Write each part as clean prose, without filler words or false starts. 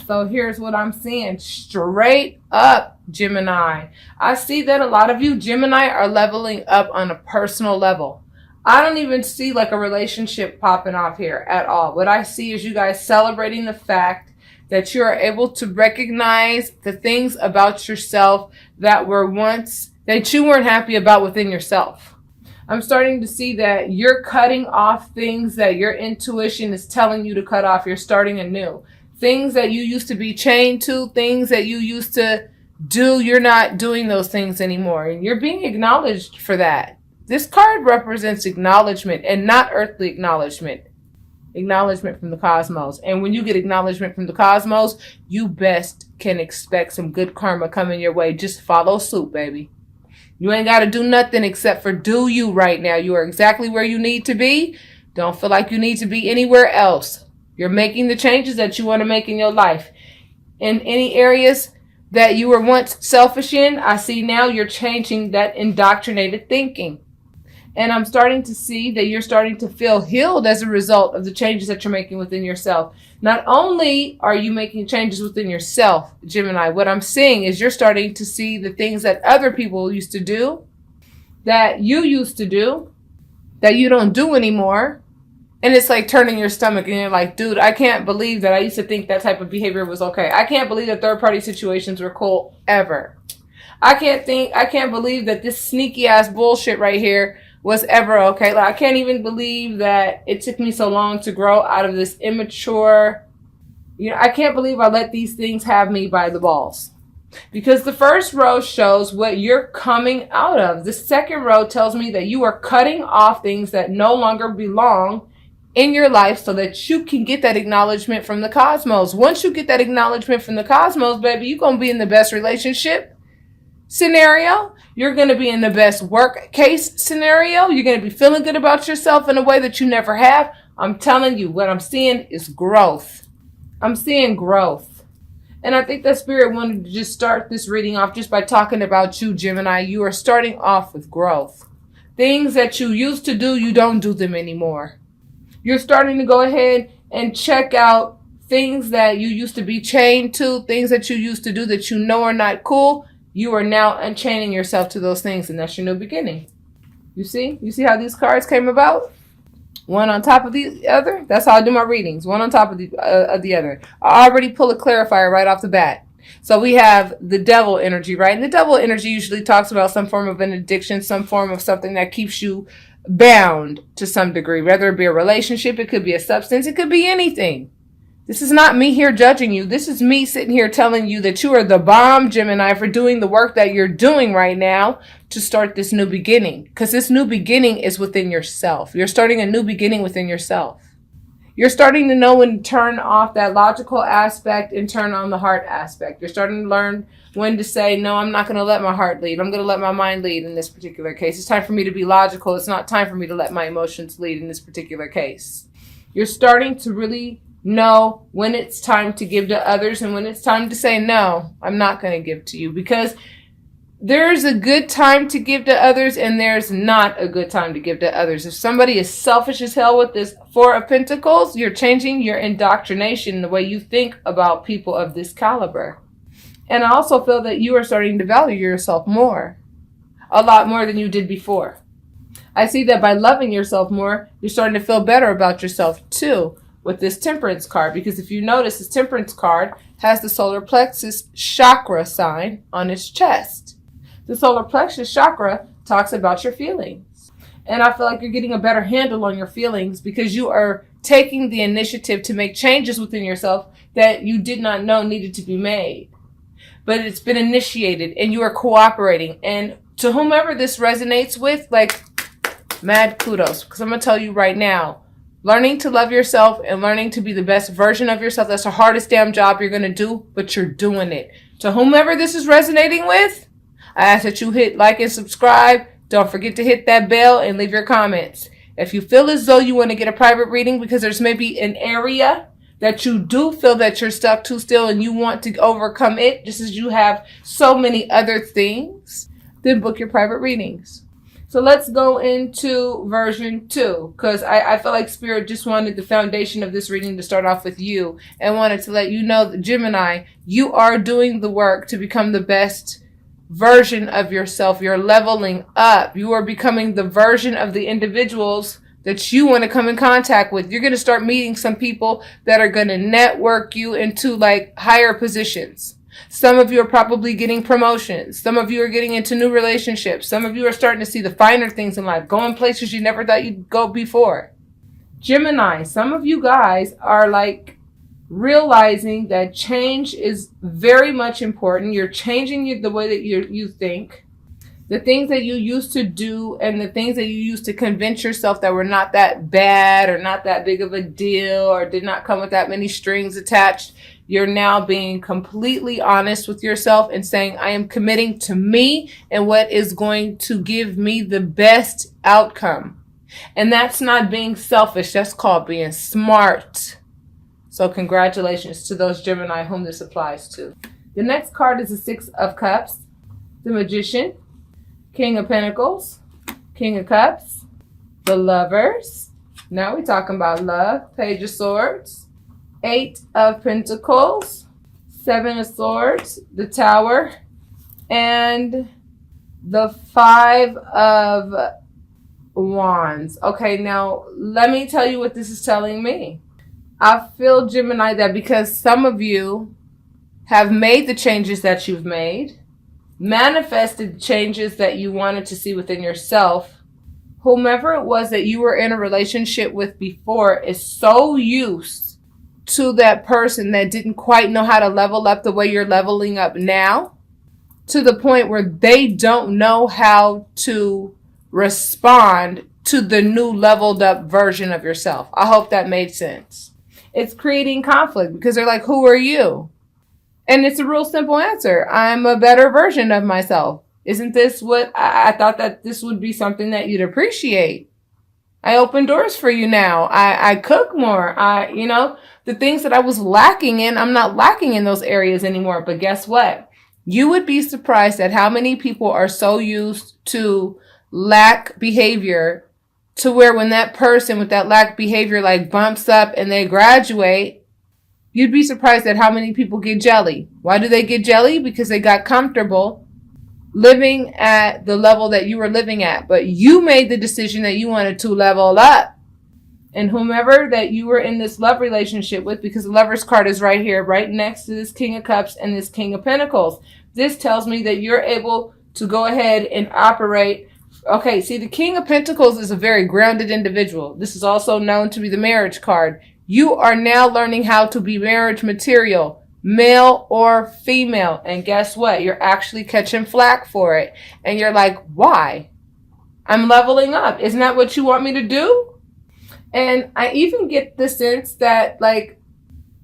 So here's what I'm seeing straight up, Gemini. I see that a lot of you Gemini are leveling up on a personal level. I don't even see like a relationship popping off here at all. What I see is you guys celebrating the fact that you are able to recognize the things about yourself that you weren't happy about within yourself. I'm starting to see that you're cutting off things that your intuition is telling you to cut off. You're starting anew. Things that you used to be chained to, things that you used to do, you're not doing those things anymore. And you're being acknowledged for that. This card represents acknowledgement and not earthly acknowledgement. Acknowledgement from the cosmos. And when you get acknowledgement from the cosmos, you best can expect some good karma coming your way. Just follow suit, baby. You ain't got to do nothing except for do you right now. You are exactly where you need to be. Don't feel like you need to be anywhere else. You're making the changes that you want to make in your life. In any areas that you were once selfish in, I see now you're changing that indoctrinated thinking. And I'm starting to see that you're starting to feel healed as a result of the changes that you're making within yourself. Not only are you making changes within yourself, Gemini, what I'm seeing is you're starting to see the things that other people used to do, that you used to do, that you don't do anymore. And it's like turning your stomach and you're like, dude, I can't believe that I used to think that type of behavior was okay. I can't believe that third party situations were cool ever. I can't believe that this sneaky ass bullshit right here was ever okay. Like, I can't even believe that it took me so long to grow out of this immature, I can't believe I let these things have me by the balls. Because the first row shows what you're coming out of. The second row tells me that you are cutting off things that no longer belong in your life so that you can get that acknowledgement from the cosmos. Once you get that acknowledgement from the cosmos, baby, you're going to be in the best relationship scenario. You're going to be in the best work case scenario. You're going to be feeling good about yourself in a way that you never have. I'm telling you, what I'm seeing is growth. I'm seeing growth. And I think that Spirit wanted to just start this reading off just by talking about you, Gemini. You are starting off with growth. Things that you used to do, you don't do them anymore. You're starting to go ahead and check out things that you used to be chained to, things that you used to do that you know are not cool. You are now unchaining yourself to those things, and that's your new beginning. You see? You see how these cards came about? One on top of the other? That's how I do my readings. One on top of the other. I already pull a clarifier right off the bat. So we have the devil energy, right? And the devil energy usually talks about some form of an addiction, some form of something that keeps you bound to some degree. Whether it be a relationship, it could be a substance, it could be anything. This is not me here judging you. This is me sitting here telling you that you are the bomb, Gemini, for doing the work that you're doing right now to start this new beginning. Because this new beginning is within yourself. You're starting a new beginning within yourself. You're starting to know when to turn off that logical aspect and turn on the heart aspect. You're starting to learn when to say, no, I'm not going to let my heart lead. I'm going to let my mind lead in this particular case. It's time for me to be logical. It's not time for me to let my emotions lead in this particular case. You're starting to really know when it's time to give to others and when it's time to say, no, I'm not going to give to you. Because there's a good time to give to others and there's not a good time to give to others. If somebody is selfish as hell with this Four of Pentacles, you're changing your indoctrination, the way you think about people of this caliber. And I also feel that you are starting to value yourself more, a lot more than you did before. I see that by loving yourself more, you're starting to feel better about yourself too with this Temperance card. Because if you notice, this Temperance card has the solar plexus chakra sign on its chest. The solar plexus chakra talks about your feelings. And I feel like you're getting a better handle on your feelings because you are taking the initiative to make changes within yourself that you did not know needed to be made. But it's been initiated and you are cooperating. And to whomever this resonates with, like, mad kudos. Because I'm going to tell you right now, learning to love yourself and learning to be the best version of yourself, that's the hardest damn job you're going to do, but you're doing it. To whomever this is resonating with, I ask that you hit like and subscribe. Don't forget to hit that bell and leave your comments. If you feel as though you want to get a private reading because there's maybe an area that you do feel that you're stuck to still and you want to overcome it, just as you have so many other things, then book your private readings. So let's go into version 2, because I feel like Spirit just wanted the foundation of this reading to start off with you and wanted to let you know that, Gemini, you are doing the work to become the best version of yourself. You're leveling up. You are becoming the version of the individuals that you want to come in contact with. You're going to start meeting some people that are going to network you into like higher positions. Some of you are probably getting promotions. Some of you are getting into new relationships. Some of you are starting to see the finer things in life, going places you never thought you'd go before. Gemini, some of you guys are like realizing that change is very much important. You're changing the way that you think. The things that you used to do and the things that you used to convince yourself that were not that bad or not that big of a deal or did not come with that many strings attached, you're now being completely honest with yourself and saying, I am committing to me and what is going to give me the best outcome. And that's not being selfish. That's called being smart. So congratulations to those Gemini whom this applies to. The next card is the 6 of Cups, the Magician, King of Pentacles, King of Cups, the Lovers. Now we're talking about love. Page of Swords, 8 of Pentacles, 7 of Swords, the Tower, and the 5 of Wands. Okay, now let me tell you what this is telling me. I feel, Gemini, that because some of you have made the changes that you've made, manifested changes that you wanted to see within yourself, whomever it was that you were in a relationship with before is so used to that person that didn't quite know how to level up the way you're leveling up now, to the point where they don't know how to respond to the new leveled up version of yourself. I hope that made sense. It's creating conflict because they're like, who are you? And it's a real simple answer. I'm a better version of myself. Isn't this what I thought that this would be something that you'd appreciate? I open doors for you now. I cook more. The things that I was lacking in, I'm not lacking in those areas anymore. But guess what? You would be surprised at how many people are so used to lack behavior to where when that person with that lack behavior like bumps up and they graduate, you'd be surprised at how many people get jelly. Why do they get jelly? Because they got comfortable living at the level that you were living at. But you made the decision that you wanted to level up. And whomever that you were in this love relationship with, because the Lover's card is right here, right next to this King of Cups and this King of Pentacles. This tells me that you're able to go ahead and operate. Okay, see, the King of Pentacles is a very grounded individual. This is also known to be the marriage card. You are now learning how to be marriage material, male or female. And guess what? You're actually catching flack for it. And you're like, why? I'm leveling up. Isn't that what you want me to do? And I even get the sense that like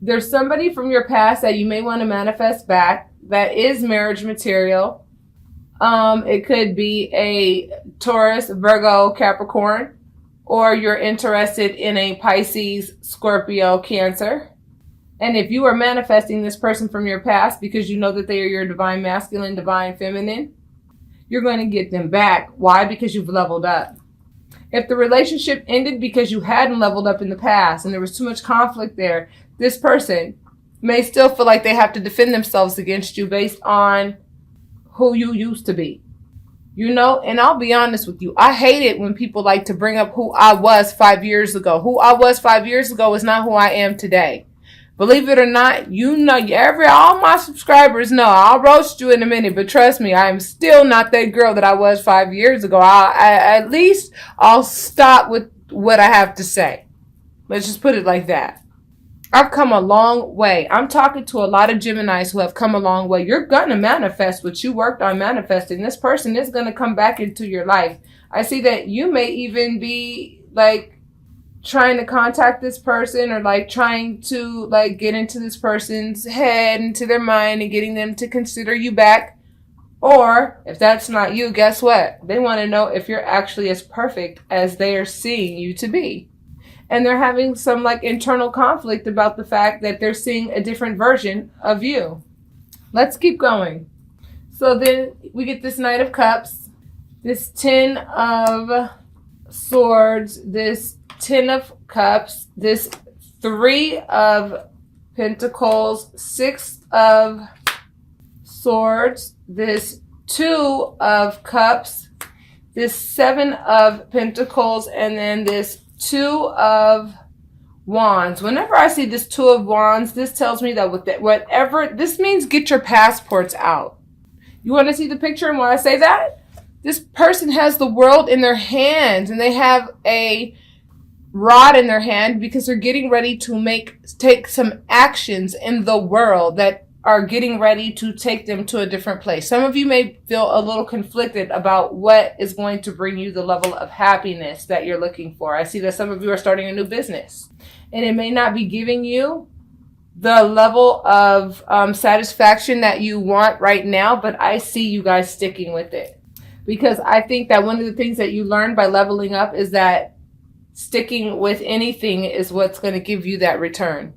there's somebody from your past that you may want to manifest back that is marriage material. It could be a Taurus, Virgo, Capricorn. Or you're interested in a Pisces, Scorpio, Cancer. And if you are manifesting this person from your past because you know that they are your divine masculine, divine feminine, you're going to get them back. Why? Because you've leveled up. If the relationship ended because you hadn't leveled up in the past and there was too much conflict there, this person may still feel like they have to defend themselves against you based on who you used to be. And I'll be honest with you. I hate it when people like to bring up who I was 5 years ago. Who I was 5 years ago is not who I am today. Believe it or not, all my subscribers know. I'll roast you in a minute, but trust me, I am still not that girl that I was 5 years ago. At least I'll stop with what I have to say. Let's just put it like that. I've come a long way. I'm talking to a lot of Geminis who have come a long way. You're going to manifest what you worked on manifesting. This person is going to come back into your life. I see that you may even be like trying to contact this person or like trying to like get into this person's head, into their mind and getting them to consider you back. Or if that's not you, guess what? They want to know if you're actually as perfect as they are seeing you to be. And they're having some like internal conflict about the fact that they're seeing a different version of you. Let's keep going. So then we get this Knight of Cups, this 10 of Swords, this 10 of Cups, this 3 of Pentacles, 6 of Swords, this 2 of Cups, this 7 of Pentacles, and then this 2 of Wands. Whenever I see this 2 of Wands, this tells me that with whatever, this means get your passports out. You want to see the picture and why I say that? This person has the world in their hands, and they have a rod in their hand because they're getting ready to take some actions in the world that are getting ready to take them to a different place. Some of you may feel a little conflicted about what is going to bring you the level of happiness that you're looking for. I see that some of you are starting a new business, and it may not be giving you the level of satisfaction that you want right now, but I see you guys sticking with it. Because I think that one of the things that you learn by leveling up is that sticking with anything is what's going to give you that return.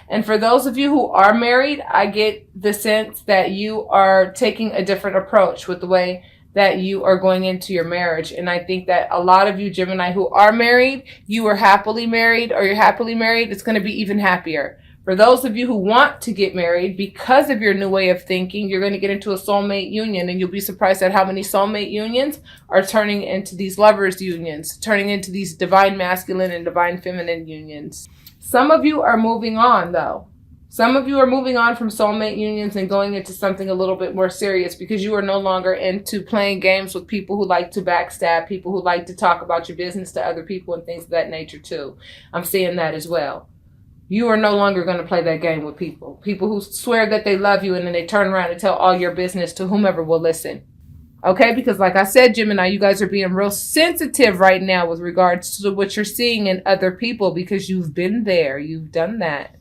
And for those of you who are married, I get the sense that you are taking a different approach with the way that you are going into your marriage. And I think that a lot of you Gemini who are married, you are happily married, or you're happily married, it's going to be even happier. For those of you who want to get married, because of your new way of thinking, you're going to get into a soulmate union, and you'll be surprised at how many soulmate unions are turning into these lovers unions, turning into these divine masculine and divine feminine unions. Some of you are moving on, though. Some of you are moving on from soulmate unions and going into something a little bit more serious because you are no longer into playing games with people who like to backstab, people who like to talk about your business to other people and things of that nature, too. I'm seeing that as well. You are no longer going to play that game with people. People who swear that they love you and then they turn around and tell all your business to whomever will listen. Okay? Because like I said, Gemini, you guys are being real sensitive right now with regards to what you're seeing in other people because you've been there. You've done that.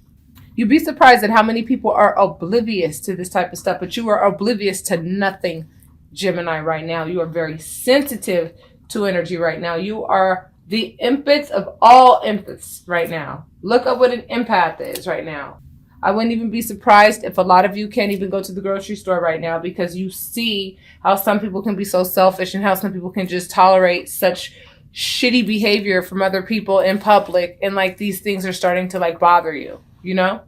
You'd be surprised at how many people are oblivious to this type of stuff, but you are oblivious to nothing, Gemini, right now. You are very sensitive to energy right now. You are the empath of all empaths right now. Look up what an empath is right now. I wouldn't even be surprised if a lot of you can't even go to the grocery store right now because you see how some people can be so selfish and how some people can just tolerate such shitty behavior from other people in public, and like these things are starting to like bother you, you know?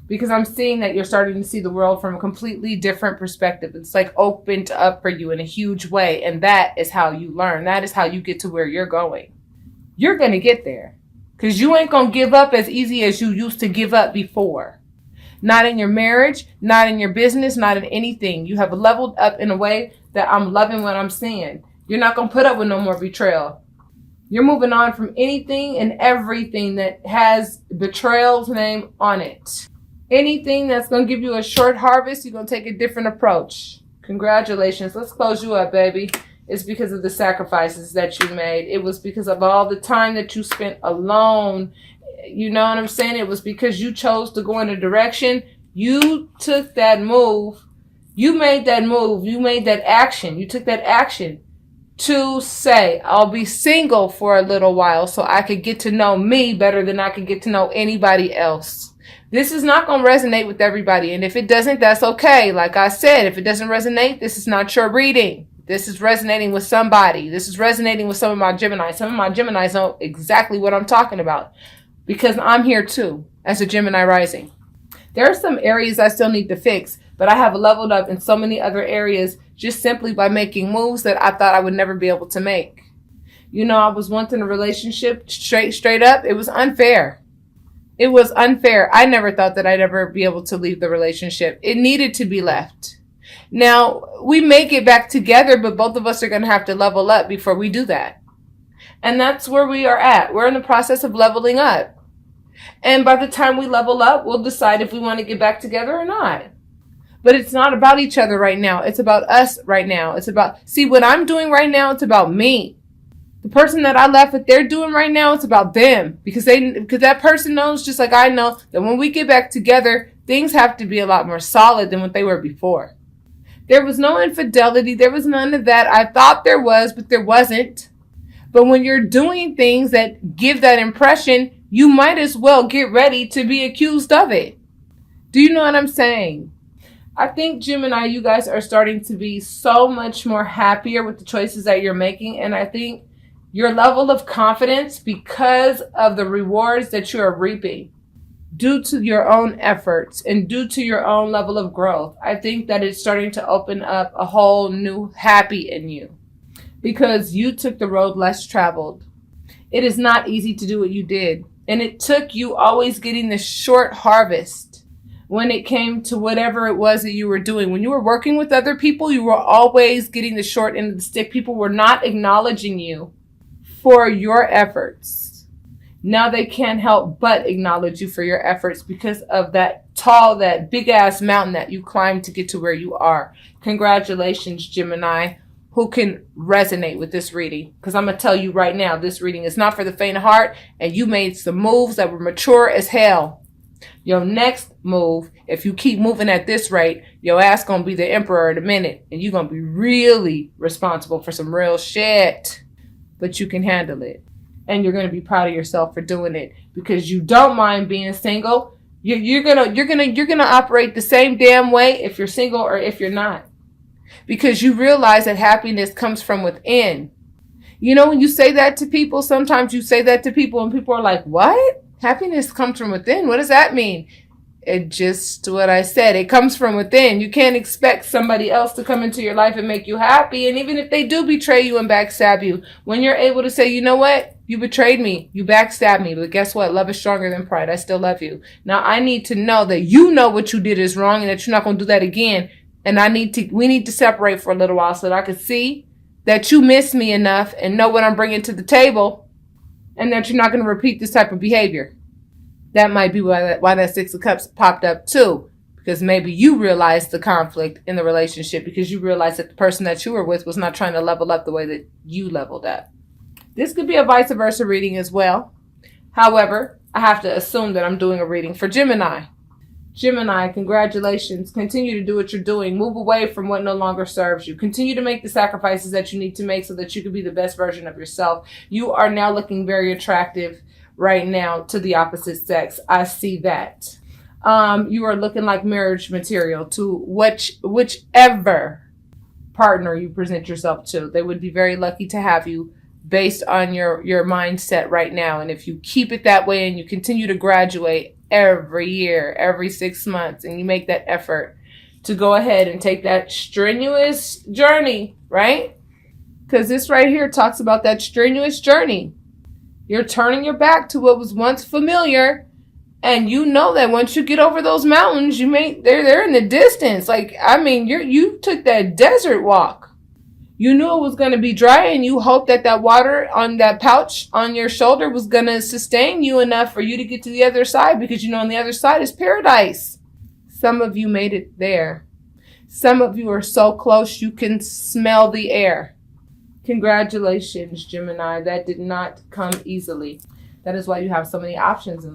Because I'm seeing that you're starting to see the world from a completely different perspective. It's like opened up for you in a huge way, and that is how you learn. That is how you get to where you're going. You're going to get there because you ain't going to give up as easy as you used to give up before. Not in your marriage, not in your business, not in anything. You have leveled up in a way that I'm loving what I'm seeing. You're not going to put up with no more betrayal. You're moving on from anything and everything that has betrayal's name on it. Anything that's going to give you a short harvest, you're going to take a different approach. Congratulations. Let's close you up, baby. It's because of the sacrifices that you made. It was because of all the time that you spent alone. You know what I'm saying? It was because you chose to go in a direction. You took that move. You made that move. You made that action. You took that action to say, I'll be single for a little while so I could get to know me better than I could get to know anybody else. This is not going to resonate with everybody. And if it doesn't, that's okay. Like I said, if it doesn't resonate, this is not your reading. This is resonating with somebody. This is resonating with some of my Geminis. Some of my Geminis know exactly what I'm talking about because I'm here too as a Gemini rising. There are some areas I still need to fix, but I have leveled up in so many other areas just simply by making moves that I thought I would never be able to make. You know, I was once in a relationship straight up. It was unfair. It was unfair. I never thought that I'd ever be able to leave the relationship. It needed to be left. Now, we may get back together, but both of us are going to have to level up before we do that. And that's where we are at. We're in the process of leveling up. And by the time we level up, we'll decide if we want to get back together or not. But it's not about each other right now. It's about us right now. It's about, see, what I'm doing right now, it's about me. The person that I left, what they're doing right now, it's about them. Because that person knows, just like I know, that when we get back together, things have to be a lot more solid than what they were before. There was no infidelity. There was none of that. I thought there was, but there wasn't. But when you're doing things that give that impression, you might as well get ready to be accused of it. Do you know what I'm saying? I think, Gemini, you guys are starting to be so much more happier with the choices that you're making. And I think your level of confidence, because of the rewards that you are reaping due to your own efforts and due to your own level of growth, I think that it's starting to open up a whole new happy in you because you took the road less traveled. It is not easy to do what you did. And it took you always getting the short harvest when it came to whatever it was that you were doing. When you were working with other people, you were always getting the short end of the stick. People were not acknowledging you for your efforts. Now they can't help but acknowledge you for your efforts because of that big ass mountain that you climbed to get to where you are. Congratulations, Gemini, who can resonate with this reading. Because I'm going to tell you right now, this reading is not for the faint of heart, and you made some moves that were mature as hell. Your next move, if you keep moving at this rate, your ass going to be the emperor in a minute, and you're going to be really responsible for some real shit. But you can handle it. And you're going to be proud of yourself for doing it because you don't mind being single. You're gonna operate the same damn way if you're single or if you're not, because you realize that happiness comes from within. You know, when you say that to people, sometimes you say that to people and people are like, "What? Happiness comes from within? What does that mean?" It just what I said. It comes from within. You can't expect somebody else to come into your life and make you happy. And even if they do betray you and backstab you, when you're able to say, "You know what? You betrayed me. You backstabbed me. But guess what? Love is stronger than pride. I still love you. Now I need to know that you know what you did is wrong and that you're not going to do that again. And we need to separate for a little while so that I can see that you miss me enough and know what I'm bringing to the table and that you're not going to repeat this type of behavior." That might be why that Six of Cups popped up too. Because maybe you realized the conflict in the relationship because you realized that the person that you were with was not trying to level up the way that you leveled up. This could be a vice versa reading as well. However, I have to assume that I'm doing a reading for Gemini. Gemini, congratulations. Continue to do what you're doing. Move away from what no longer serves you. Continue to make the sacrifices that you need to make so that you can be the best version of yourself. You are now looking very attractive right now to the opposite sex. I see that. You are looking like marriage material to whichever partner you present yourself to. They would be very lucky to have you based on your mindset right now. And if you keep it that way and you continue to graduate every year, every 6 months, and you make that effort to go ahead and take that strenuous journey, right? Because this right here talks about that strenuous journey. You're turning your back to what was once familiar, and you know that once you get over those mountains, they're in the distance. Like, I mean, you took that desert walk. You knew it was going to be dry, and you hoped that water on that pouch on your shoulder was going to sustain you enough for you to get to the other side, because you know on the other side is paradise. Some of you made it there. Some of you are so close you can smell the air. Congratulations, Gemini. That did not come easily. That is why you have so many options.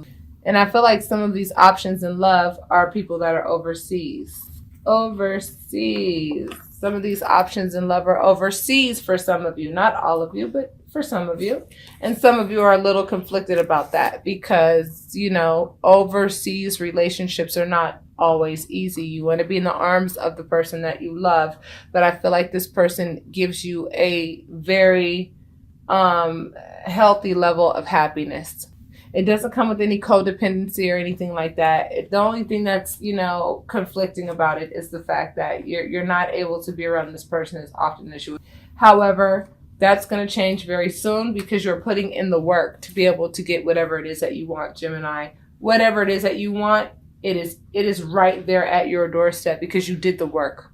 And I feel like some of these options in love are people that are overseas. Overseas. Some of these options in love are overseas for some of you. Not all of you, but for some of you. And some of you are a little conflicted about that because, you know, overseas relationships are not always easy. You want to be in the arms of the person that you love. But I feel like this person gives you a very healthy level of happiness. It doesn't come with any codependency or anything like that. The only thing that's, you know, conflicting about it is the fact that you're not able to be around this person as often as you would. However, that's going to change very soon because you're putting in the work to be able to get whatever it is that you want, Gemini. Whatever it is that you want, it is right there at your doorstep because you did the work.